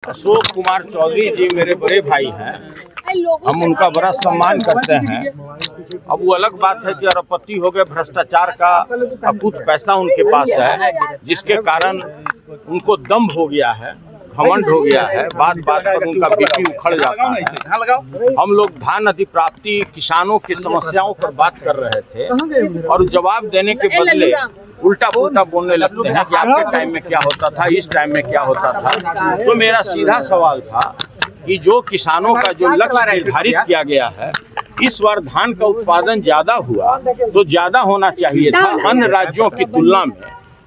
अशोक कुमार चौधरी जी मेरे बड़े भाई हैं, हम उनका बड़ा सम्मान करते हैं। अब वो अलग बात है कि अरबपति हो गए, भ्रष्टाचार का अकूत पैसा उनके पास है, जिसके कारण उनको दम्भ हो गया है, घमंड हो गया है, बात बात पर उनका बीपी उखड़ जाता है। हम लोग धान अधिप्राप्ति किसानों की समस्याओं पर बात कर रहे थे और जवाब देने के बदले उल्टा पुल्टा बोलने लगते हैं कि आपके टाइम में क्या होता था, इस टाइम में क्या होता था। तो मेरा सीधा सवाल था कि जो किसानों का जो लक्ष्य निर्धारित किया गया है, इस बार धान का उत्पादन ज्यादा हुआ तो ज्यादा होना चाहिए था, अन्य राज्यों की तुलना में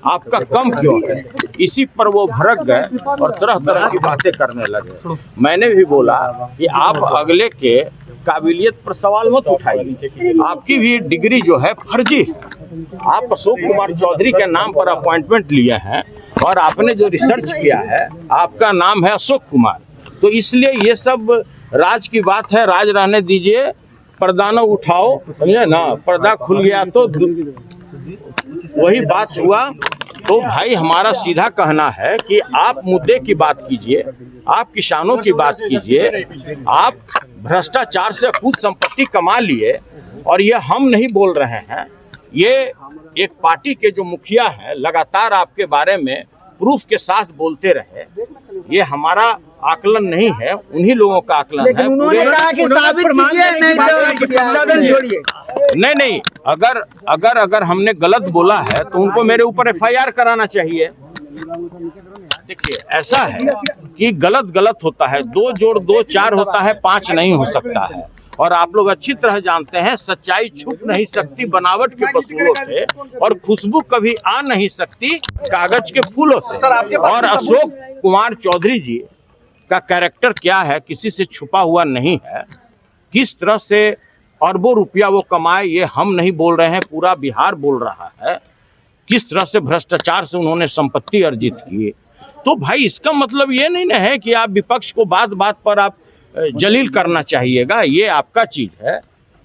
आपका कम क्यों है? इसी पर वो भड़क गए और तरह तरह की बातें करने लगे। मैंने भी बोला कि आप अगले के काबिलियत पर सवाल मत उठाइए, आपकी भी डिग्री जो है फर्जी है। आप अशोक कुमार चौधरी के नाम पर अपॉइंटमेंट लिए हैं और आपने जो रिसर्च किया है, आपका नाम है अशोक कुमार। तो इसलिए ये सब राज की बात है, राज रहने दीजिए, पर्दा न उठाओ, समझे ना। पर्दा खुल गया तो वही बात हुआ। तो भाई हमारा सीधा कहना है कि आप मुद्दे की बात कीजिए, आप किसानों की बात कीजिए। आप भ्रष्टाचार से खुद संपत्ति कमा लिए और ये हम नहीं बोल रहे हैं, ये एक पार्टी के जो मुखिया हैं लगातार आपके बारे में प्रूफ के साथ बोलते रहे। ये हमारा आकलन नहीं है, उन्हीं लोगों का आकलन है। उन्होंने कहा कि साबित कीजिए, नहीं तो सदन छोड़िए। नहीं, अगर हमने गलत बोला है तो उनको मेरे ऊपर FIR कराना चाहिए। देखिए ऐसा है कि गलत होता है, 2 जोड़ 2 4 होता है, 5 नहीं हो सकता है। और आप लोग अच्छी तरह जानते हैं सच्चाई छुप नहीं सकती बनावट के वसूलों से, और खुशबू कभी आ नहीं सकती कागज के फूलों से। और अशोक कुमार चौधरी जी का कैरेक्टर क्या है, किसी से छुपा हुआ नहीं है। किस तरह से अरबों रुपया वो कमाए, ये हम नहीं बोल रहे हैं, पूरा बिहार बोल रहा है। किस तरह से भ्रष्टाचार से उन्होंने संपत्ति अर्जित की। तो भाई इसका मतलब ये नहीं ना है कि आप विपक्ष को बात बात पर आप जलील करना चाहिएगा। ये आपका चीज है,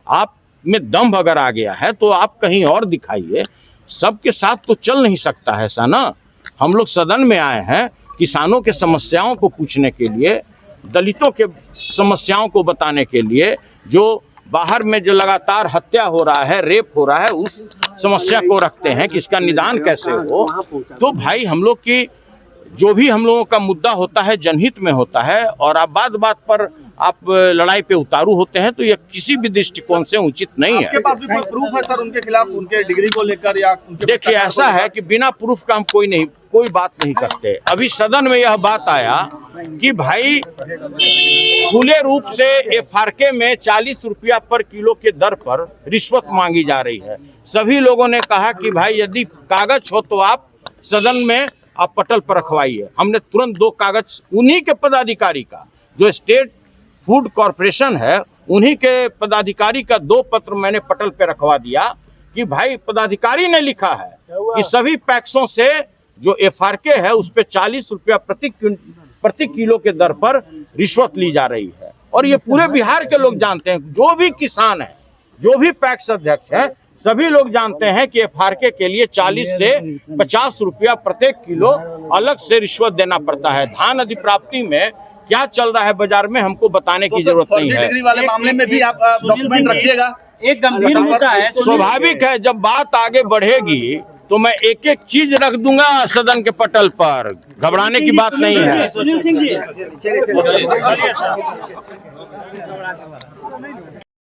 आप में दम्भ अगर आ गया है तो आप कहीं और दिखाइए। सबके साथ तो चल नहीं सकता है ऐसा ना। हम लोग सदन में आए हैं किसानों के समस्याओं को पूछने के लिए, दलितों के समस्याओं को बताने के लिए, जो बाहर में जो लगातार हत्या हो रहा है, रेप हो रहा है, उस समस्या को रखते हैं कि इसका निदान कैसे हो। तो भाई हम लोग की जो भी हम लोगों का मुद्दा होता है जनहित में होता है, और आप बात पर आप लड़ाई पे उतारू होते हैं, तो ये किसी भी दृष्टिकोण से उचित नहीं है। आपके पास भी कोई प्रूफ है सर उनके खिलाफ, उनके डिग्री को लेकर या देखिए ऐसा है कि बिना प्रूफ का हम कोई बात नहीं करते। अभी सदन में यह बात आया कि भाई खुले रूप से FRK में 40 रुपया पर किलो के दर पर रिश्वत मांगी जा रही है। सभी लोगों ने कहा कि भाई यदि कागज हो तो आप सदन में आप पटल पर रखवाइए। हमने तुरंत 2 कागज उन्हीं के पदाधिकारी का, जो स्टेट फूड कॉर्पोरेशन है, उन्हीं के पदाधिकारी का 2 पत्र मैंने पटल पे रखवा दिया कि भाई पदाधिकारी ने लिखा है कि सभी पैक्सों से जो FRK है उस पे 40 रुपया प्रति किलो के दर पर रिश्वत ली जा रही है। और ये पूरे बिहार के लोग जानते हैं, जो भी किसान है, जो भी पैक्स अध्यक्ष है, सभी लोग जानते हैं कि FRK के लिए 40 से 50 रुपया प्रत्येक किलो अलग से रिश्वत देना पड़ता है। धान अधिप्राप्ति में क्या चल रहा है बाजार में हमको बताने की जरूरत नहीं है। डिग्री वाले मामले में भी आप डॉक्यूमेंट रखिएगा। एक गंभीर मुद्दा है, स्वाभाविक है, जब बात आगे बढ़ेगी तो मैं एक चीज रख दूंगा सदन के पटल पर, घबराने की बात नहीं है। सुनील सिंह जी